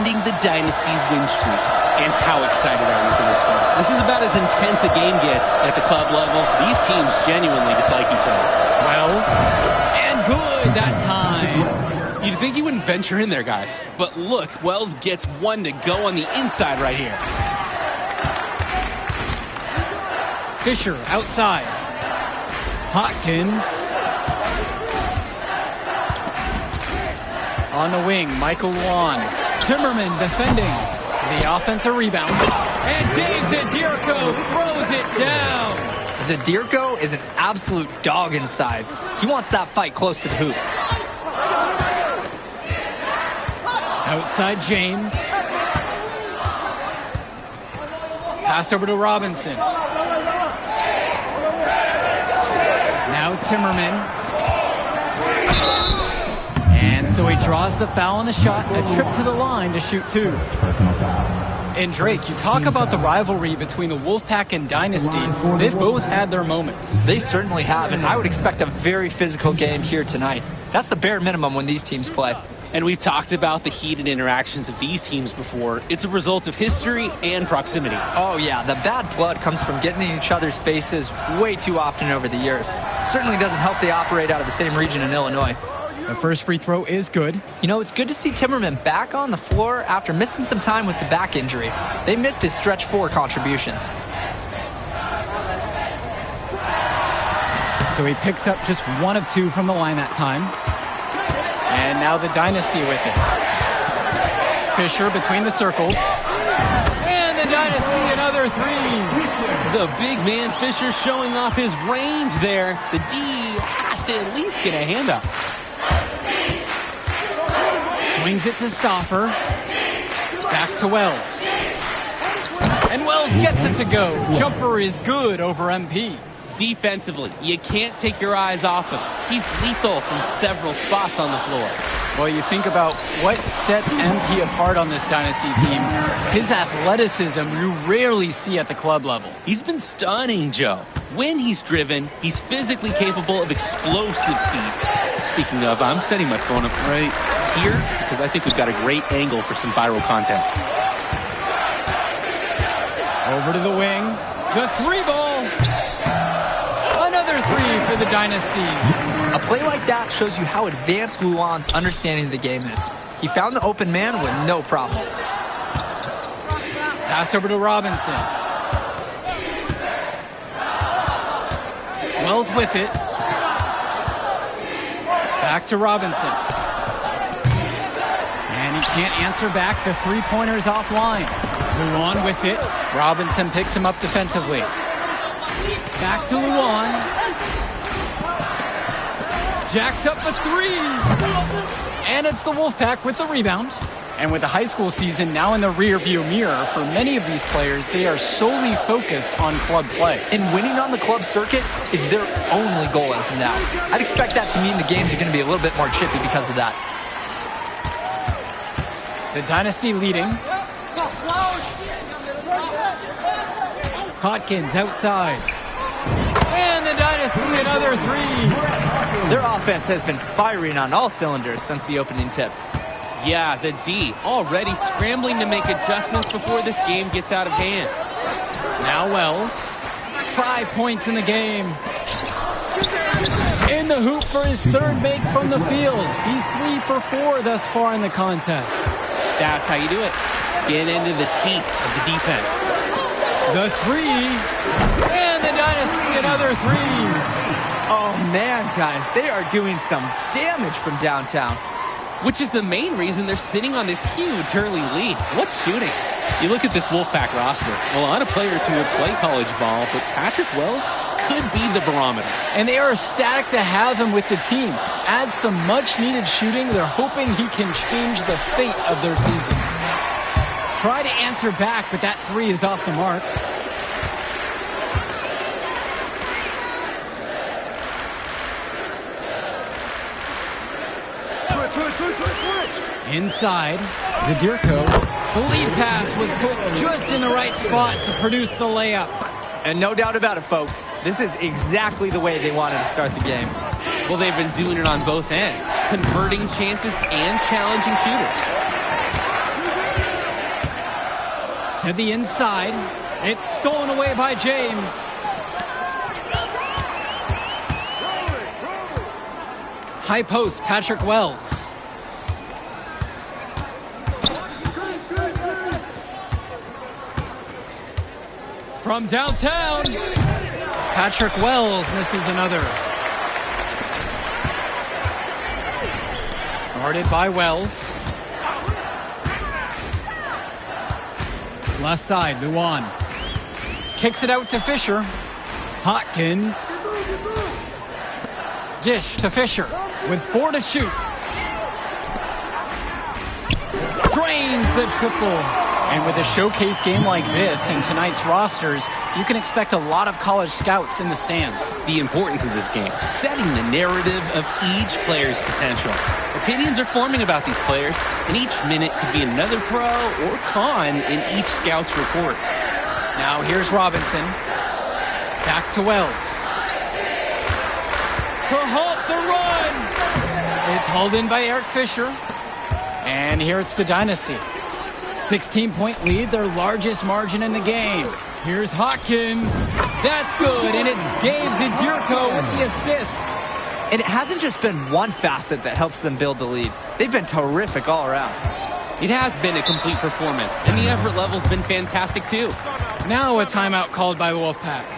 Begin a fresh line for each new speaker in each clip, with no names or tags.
ending the Dynasty's win streak. And how excited are we for this one? This is about as intense a game gets at the club level. These teams genuinely dislike each other.
Wells, and good that time.
You'd think he wouldn't venture in there, guys. But look, Wells gets one to go on the inside right here.
Fisher outside. Hopkins. On the wing, Michael Luan. Timmerman defending. The offensive rebound. And Dave Zadirko throws it down.
Zadirko is an absolute dog inside. He wants that fight close to the hoop.
Outside James. Pass over to Robinson. Now Timmerman. And so he draws the foul on the shot, a trip to the line to shoot two. And Drake, you talk about the rivalry between the Wolfpack and Dynasty. They've both had their moments.
They certainly have, and I would expect a very physical game here tonight. That's the bare minimum when these teams play.
And we've talked about the heated interactions of these teams before. It's a result of history and proximity.
Oh yeah, the bad blood comes from getting in each other's faces way too often over the years. Certainly doesn't help they operate out of the same region in Illinois.
The first free throw is good.
You know, it's good to see Timmerman back on the floor after missing some time with the back injury. They missed his stretch 4 contributions.
So he picks up just 1 of 2 from the line that time. And now the Dynasty with it. Fisher between the circles. And the Dynasty another 3.
The big man Fisher showing off his range there. The D has to at least get a hand up.
Swings it to Stauffer. Back to Wells. And Wells gets it to go. Jumper is good over MP.
Defensively, you can't take your eyes off him. He's lethal from several spots on the floor.
Well, you think about what sets MP apart on this Dynasty team. His athleticism you rarely see at the club level.
He's been stunning, Joe. When he's driven, he's physically capable of explosive feats. Speaking of, I'm setting my phone up right here because I think we've got a great angle for some viral content.
Over to the wing. The 3-ball. Another 3 for the Dynasty.
A play like that shows you how advanced Luan's understanding of the game is. He found the open man with no problem.
Pass over to Robinson. Wells with it. Back to Robinson. And he can't answer back. The 3-pointer's offline. Luan with it. Robinson picks him up defensively. Back to Luan. Jacks up a 3. And it's the Wolfpack with the rebound. And with the high school season now in the rearview mirror, for many of these players, they are solely focused on club play.
And winning on the club circuit is their only goal as of now. I'd expect that to mean the games are going to be a little bit more chippy because of that.
The Dynasty leading. Hopkins outside. And the Dynasty another 3.
Their offense has been firing on all cylinders since the opening tip.
Yeah, the D already scrambling to make adjustments before this game gets out of hand.
Now Wells. 5 points in the game. In the hoop for his 3rd make from the field. He's 3 for 4 thus far in the contest.
That's how you do it. Get into the teeth of the defense.
The 3. And the Dynasty another 3.
Oh man, guys, they are doing some damage from downtown.
Which is the main reason they're sitting on this huge early lead. What's shooting? You look at this Wolfpack roster. A lot of players who would play college ball, but Patrick Wells could be the barometer.
And they are ecstatic to have him with the team. Adds some much-needed shooting. They're hoping he can change the fate of their season. Try to answer back, but that 3 is off the mark. Inside, Zadirko. The lead pass was put just in the right spot to produce the layup.
And no doubt about it, folks, this is exactly the way they wanted to start the game.
Well, they've been doing it on both ends, converting chances and challenging shooters.
To the inside. It's stolen away by James. High post, Patrick Wells. From downtown, Patrick Wells misses another. Guarded by Wells. Left side, Luan. Kicks it out to Fisher. Hawkins. Dish to Fisher with 4 to shoot. Drains the triple. And with a showcase game like this in tonight's rosters, you can expect a lot of college scouts in the stands.
The importance of this game, setting the narrative of each player's potential. Opinions are forming about these players, and each minute could be another pro or con in each scout's report.
Now here's Robinson. Back to Wells. To halt the run! It's hauled in by Eric Fisher. And here it's the Dynasty. 16-point lead, their largest margin in the game. Here's Hawkins. That's good, and it's Dave Zadirko with the assist.
And it hasn't just been one facet that helps them build the lead. They've been terrific all around.
It has been a complete performance, and the effort level's been fantastic too.
Now a timeout called by the Wolfpack.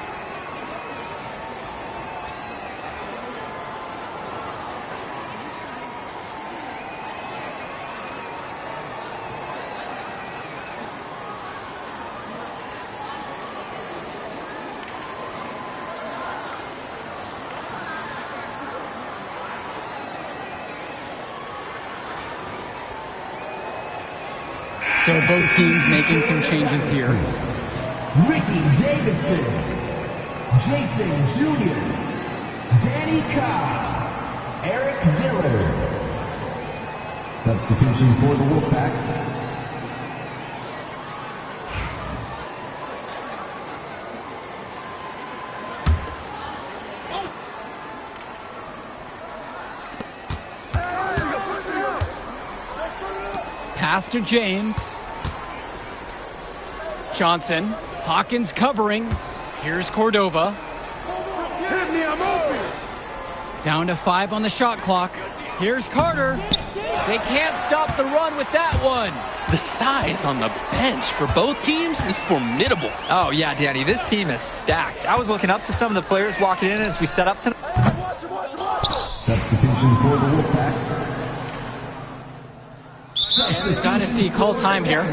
So both teams making some changes here.
Ricky Davidson, Jason Jr., Danny Cobb, Eric Dillard. Substitution for the Wolfpack.
Pass to James. Johnson. Hawkins covering. Here's Cordova. Down to 5 on the shot clock. Here's Carter. They can't stop the run with that one.
The size on the bench for both teams is formidable.
Oh, yeah, Danny, this team is stacked. I was looking up to some of the players walking in as we set up tonight.
Substitution for the Wolfpack.
And the Dynasty call time here.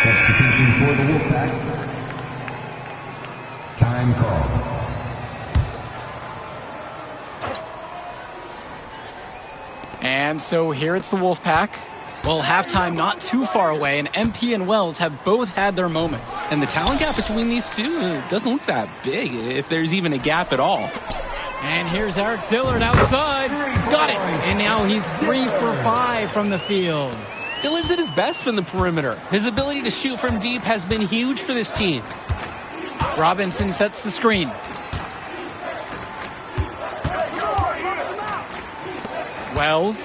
Substitution for the Wolfpack. Time call.
And so here it's the Wolfpack. Well, halftime not too far away, and MP and Wells have both had their moments.
And the talent gap between these two doesn't look that big, if there's even a gap at all.
And here's Eric Dillard outside. Got it. And now he's 3 for 5 from the field.
Dillard's at his best from the perimeter. His ability to shoot from deep has been huge for this team.
Robinson sets the screen. Wells.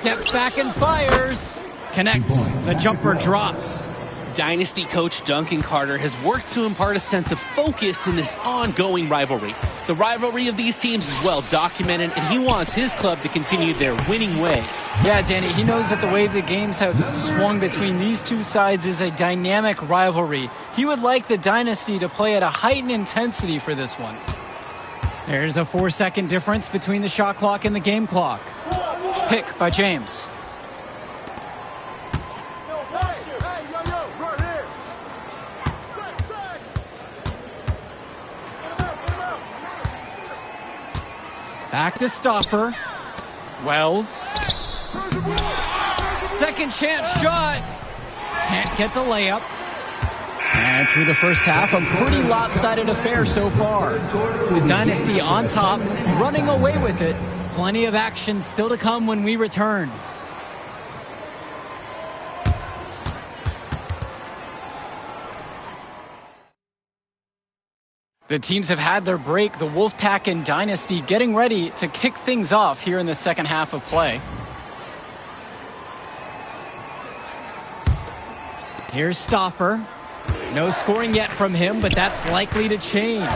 Steps back and fires. Connects. The jumper drops.
Dynasty coach Duncan Carter has worked to impart a sense of focus in this ongoing rivalry. The rivalry of these teams is well documented, and he wants his club to continue their winning ways.
Yeah, Danny, he knows that the way the games have swung between these two sides is a dynamic rivalry. He would like the Dynasty to play at a heightened intensity for this one. There's a 4-second difference between the shot clock and the game clock. Pick by James. Back to Stauffer. Wells. Second chance shot. Can't get the layup. And through the first half, a pretty lopsided affair so far. The Dynasty on top, running away with it. Plenty of action still to come when we return. The teams have had their break. The Wolfpack and Dynasty getting ready to kick things off here in the second half of play. Here's Stauffer. No scoring yet from him, but that's likely to change.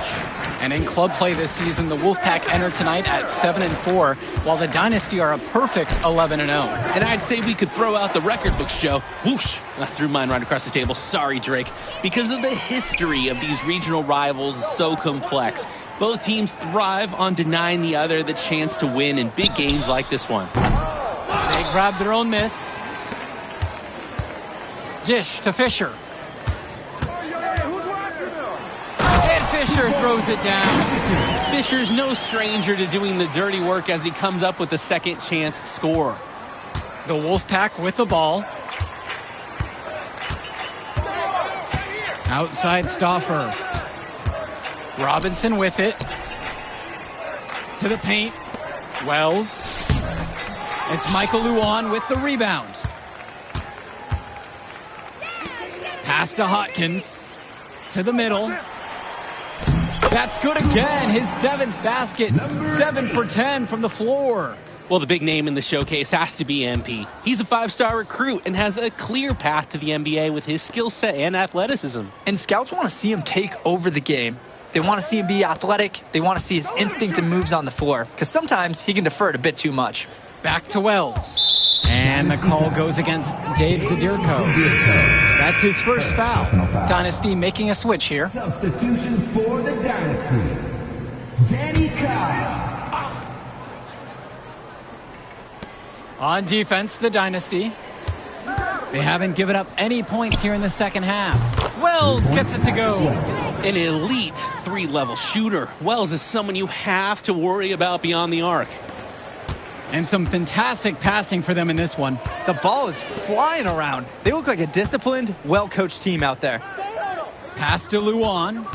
And in club play this season, the Wolfpack enter tonight at 7-4, while the Dynasty are a perfect 11-0.
And I'd say we could throw out the record books, Joe. Whoosh! I threw mine right across the table. Sorry, Drake. Because of the history of these regional rivals is so complex. Both teams thrive on denying the other the chance to win in big games like this one.
They grab their own miss. Dish to Fisher. And Fisher throws it down.
Fisher's no stranger to doing the dirty work as he comes up with a second chance score.
The Wolfpack with the ball. Outside Stauffer. Robinson with it. To the paint. Wells. It's Michael Luan with the rebound. Pass to Hotkins. To the middle. That's good again. His 7th basket. 7 for 10 from the floor.
Well, the big name in the showcase has to be MP. He's a 5-star recruit and has a clear path to the NBA with his skill set and athleticism.
And scouts want to see him take over the game. They want to see him be athletic. They want to see his instinct and moves on the floor, because sometimes he can defer it a bit too much.
Back to Wells. And the call goes against Dave Zadirko. That's his first foul. Dynasty making a switch here.
Substitution for the Dynasty. Danny Cobb.
On defense, the Dynasty. They haven't given up any points here in the second half. Wells gets it to go.
An elite 3-level shooter. Wells is someone you have to worry about beyond the arc.
And some fantastic passing for them in this one.
The ball is flying around. They look like a disciplined, well-coached team out there.
Pass to Luan.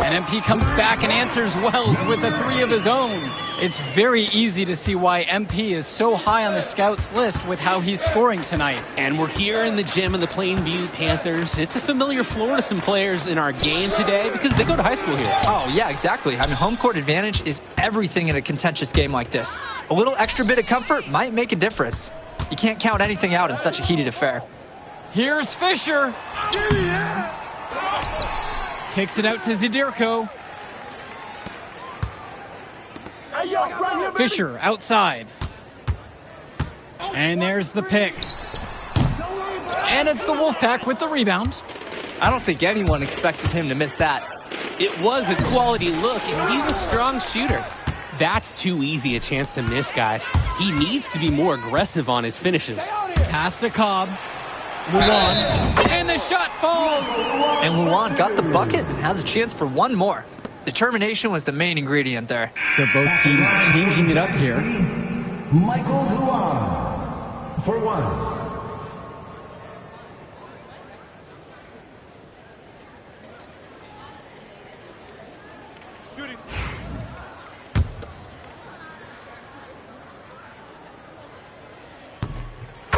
And MP comes back and answers Wells with a 3 of his own. It's very easy to see why MP is so high on the scouts list with how he's scoring tonight.
And we're here in the gym of the Plainview Panthers. It's a familiar floor to some players in our game today because they go to high school here.
Oh, yeah, exactly. I mean, home court advantage is everything in a contentious game like this. A little extra bit of comfort might make a difference. You can't count anything out in such a heated affair.
Here's Fisher. Kicks it out to Zadirko. Fisher outside. And there's the pick. And it's the Wolfpack with the rebound.
I don't think anyone expected him to miss that.
It was a quality look, and he's a strong shooter. That's too easy a chance to miss, guys. He needs to be more aggressive on his finishes.
Pass to Cobb. Luan. And the shot falls.
And Luan got the bucket and has a chance for one more. Determination was the main ingredient there.
So both teams changing it up here.
Michael Luan for 1.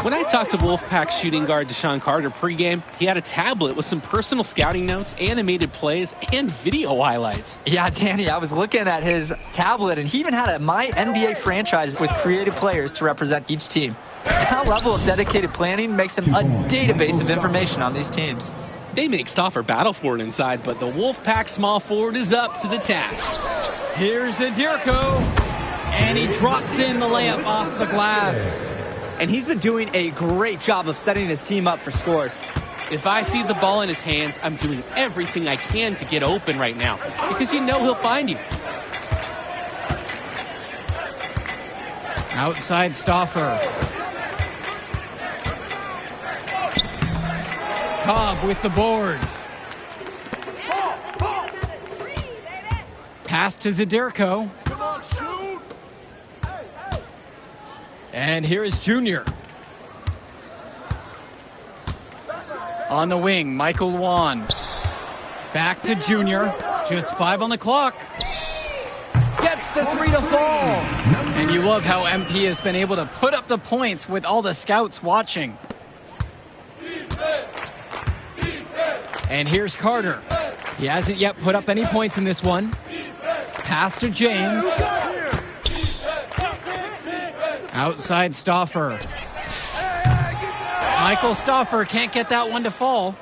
When I talked to Wolfpack shooting guard Deshaun Carter pregame, he had a tablet with some personal scouting notes, animated plays, and video highlights.
Yeah, Danny, I was looking at his tablet, and he even had a My NBA franchise with creative players to represent each team. That level of dedicated planning makes him a database of information on these teams.
They make Stauffer battle for it inside, but the Wolfpack small forward is up to the task.
Here's Zadirko. And he drops in the layup off the glass.
And he's been doing a great job of setting his team up for scores.
If I see the ball in his hands, I'm doing everything I can to get open right now, because you know he'll find you.
Outside Stauffer. Cobb with the board. Pass to Zadirko. And here is Junior. On the wing, Michael Luan. Back to Junior. Just 5 on the clock. Gets the 3 to fall. And you love how MP has been able to put up the points with all the scouts watching. And here's Carter. He hasn't yet put up any points in this one. Pass to James. Outside Stauffer. Michael Stauffer can't get that one to fall.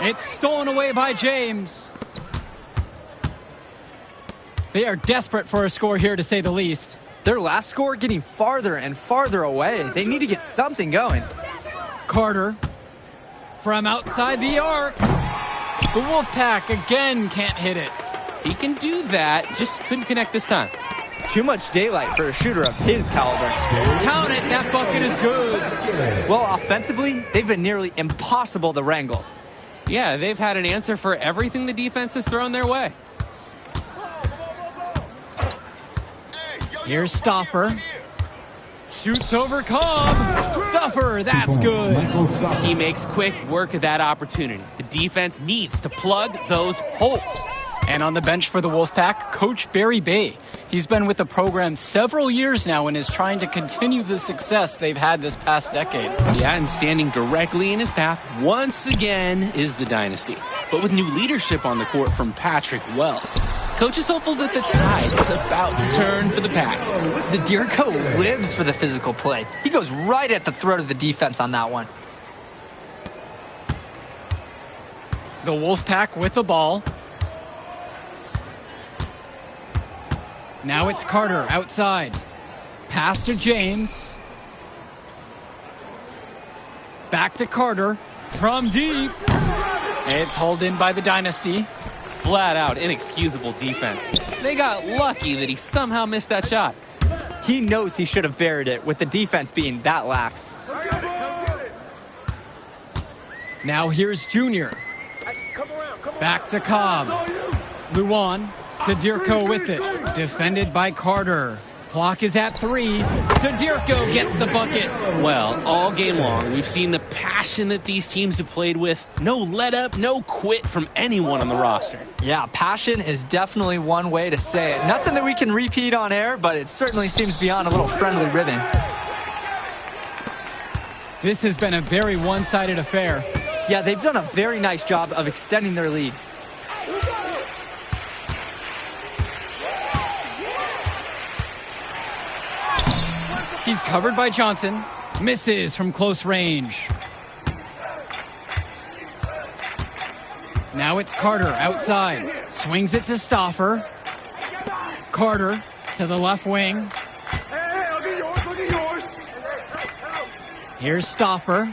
It's stolen away by James. They are desperate for a score here, to say the least.
Their last score getting farther and farther away. They need to get something going.
Carter from outside the arc. The Wolfpack again can't hit it.
He can do that, just couldn't connect this time.
Too much daylight for a shooter of his caliber.
Count it, that bucket is good.
Well, offensively, they've been nearly impossible to wrangle.
Yeah, they've had an answer for everything the defense has thrown their way.
Here's Stauffer. Shoots over Cobb. Stauffer, that's good.
He makes quick work of that opportunity. The defense needs to plug those holes.
And on the bench for the Wolfpack, Coach Barry Bay. He's been with the program several years now and is trying to continue the success they've had this past decade.
Yeah, and standing directly in his path once again is the Dynasty. But with new leadership on the court from Patrick Wells, Coach is hopeful that the tide is about to turn for the Pack.
Zadirko lives for the physical play. He goes right at the throat of the defense on that one.
The Wolfpack with the ball. Now it's Carter outside. Pass to James. Back to Carter from deep. It's hauled in by the Dynasty.
Flat out inexcusable defense. They got lucky that he somehow missed that shot.
He knows he should have buried it with the defense being that lax.
Now here's Junior. Back to Cobb. Luan. Zadirko with it. Defended by Carter. Clock is at 3. Zadirko gets the bucket.
Well, all game long, we've seen the passion that these teams have played with. No let up, no quit from anyone on the roster.
Yeah, passion is definitely one way to say it. Nothing that we can repeat on air, but it certainly seems beyond a little friendly ribbon.
This has been a very one-sided affair.
Yeah, they've done a very nice job of extending their lead.
He's covered by Johnson. Misses from close range. Now it's Carter outside. Swings it to Stauffer. Carter to the left wing. Here's Stauffer.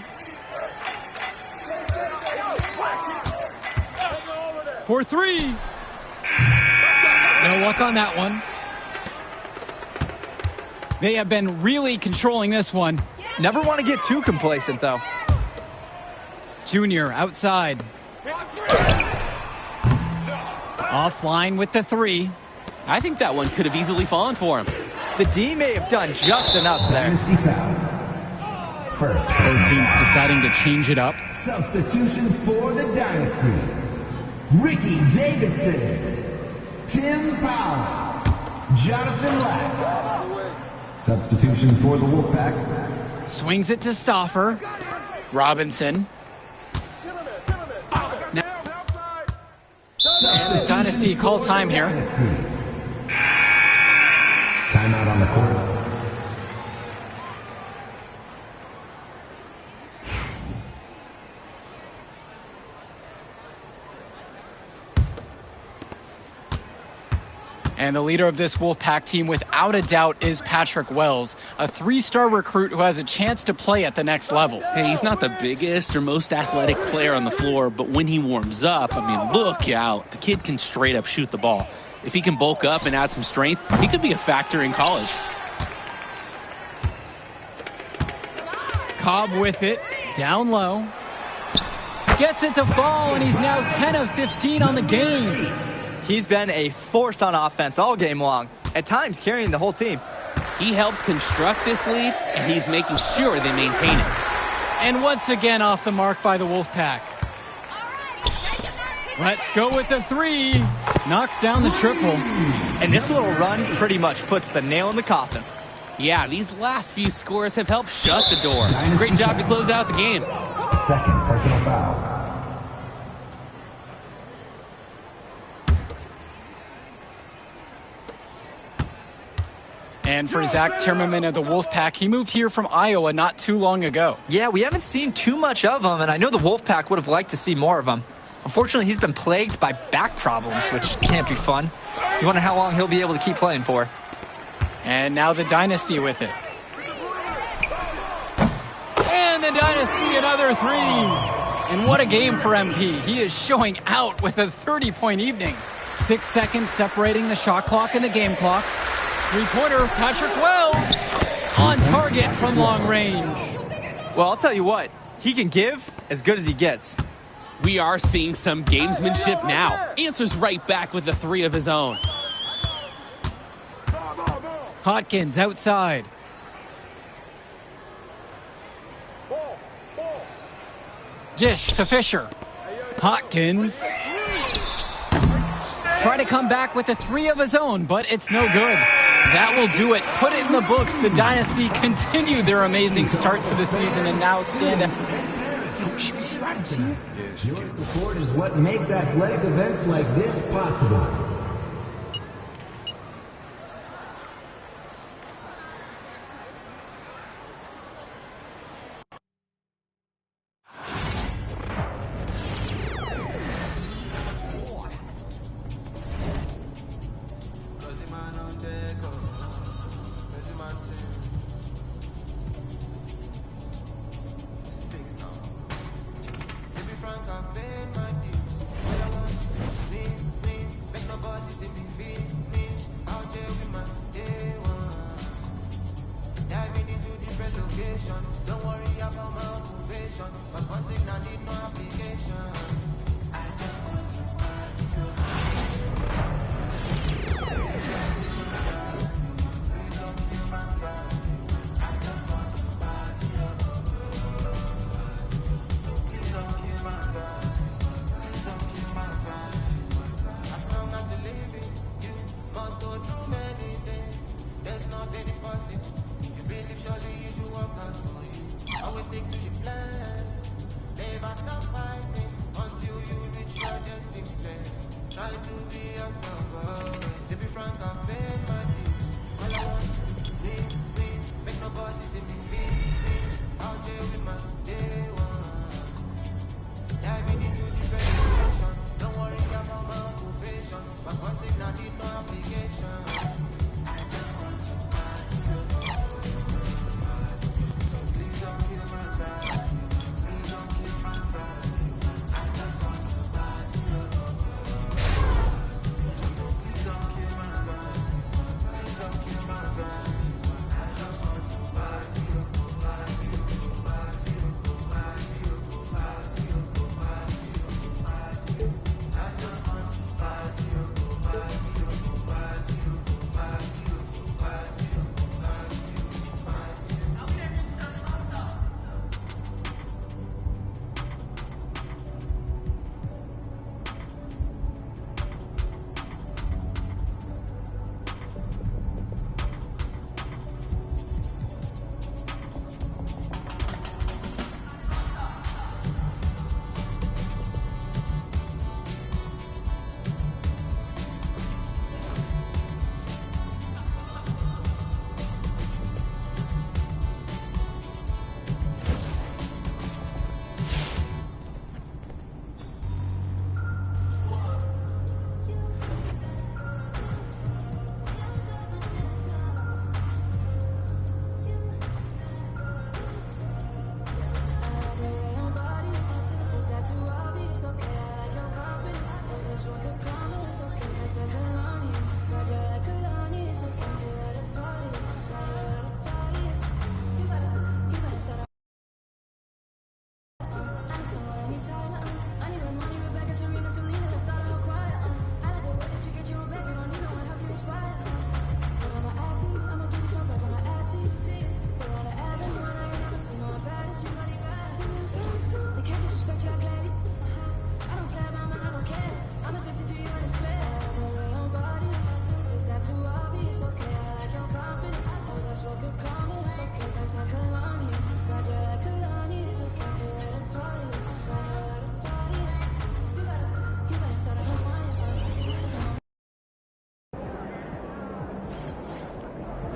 For 3. No luck on that one. They have been really controlling this one.
Never want to get too complacent, though.
Junior outside. Offline with the 3.
I think that one could have easily fallen for him.
The D may have done just enough there.
Dynasty foul. First,
Both teams deciding to change it up.
substitution for the Dynasty. Ricky Davidson, Tim Powell, Jonathan Lack. Substitution for the Wolfpack.
Swings it to Stauffer. Robinson.
Substitution
Dynasty call time here.
Dynasty. Timeout on the court.
And the leader of this Wolfpack team, without a doubt, is Patrick Wells, a 3-star recruit who has a chance to play at the next level.
Hey, he's not the biggest or most athletic player on the floor, but when he warms up, I mean, look out. The kid can straight up shoot the ball. If he can bulk up and add some strength, he could be a factor in college.
Cobb with it, down low. Gets it to fall, and he's now 10 of 15 on the game.
He's been a force on offense all game long, at times carrying the whole team.
He helped construct this lead, and he's making sure they maintain it.
And once again off the mark by the Wolfpack. Let's go with the 3. Knocks down the triple.
And this little run pretty much puts the nail in the coffin.
Yeah, these last few scores have helped shut the door. Great job to close out the game.
Second personal foul.
And for Zach Timmerman of the Wolfpack, he moved here from Iowa not too long ago.
Yeah, we haven't seen too much of him, and I know the Wolfpack would have liked to see more of him. Unfortunately, he's been plagued by back problems, which can't be fun. You wonder how long he'll be able to keep playing for.
And now the Dynasty with it. And the Dynasty, another three. And what a game for MP. He is showing out with a 30-point evening. 6 seconds separating the shot clock and the game clocks. Three-pointer, Patrick Wells, on target from long range.
Well, I'll tell you what, he can give as good as he gets.
We are seeing some gamesmanship now. Answers right back with the three of his own.
Hotkins outside. Dish to Fisher. Hotkins. Try to come back with a three of his own, but it's no good. That will do it. Put it in the books. The Dynasty continue their amazing start to the season and now stand at...
Your support is what makes athletic events like this possible.
Don't worry about my occupation, cause one signal need no application. I just want to party. Please don't kill my pride. I just want to party. So please don't kill my pride. Please don't kill my pride. As long as you're living, you must go through many things. There's nothing impossible. If you believe, surely you do work out for you. Always stick to your plan. Never stop fighting until you reach your destined place. Try to be yourself. To be frank, I've paid my dues. All I want is to win, win. Make nobody see me feel. Out here with my day one. Diving into different situation. Don't worry about my occupation. But one signal need no application. I just want to party. So please don't kill my pride. Please don't kill my pride. I just want to party. So please don't kill my pride. Please don't kill my pride. I just want to party. I just want to party.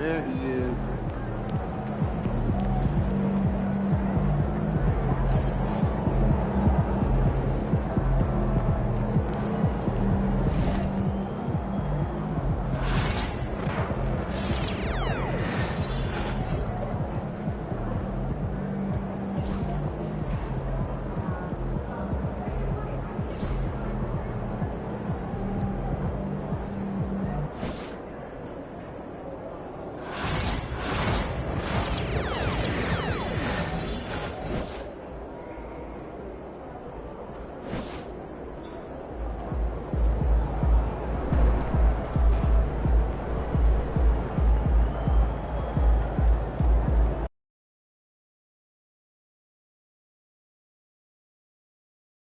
Yeah,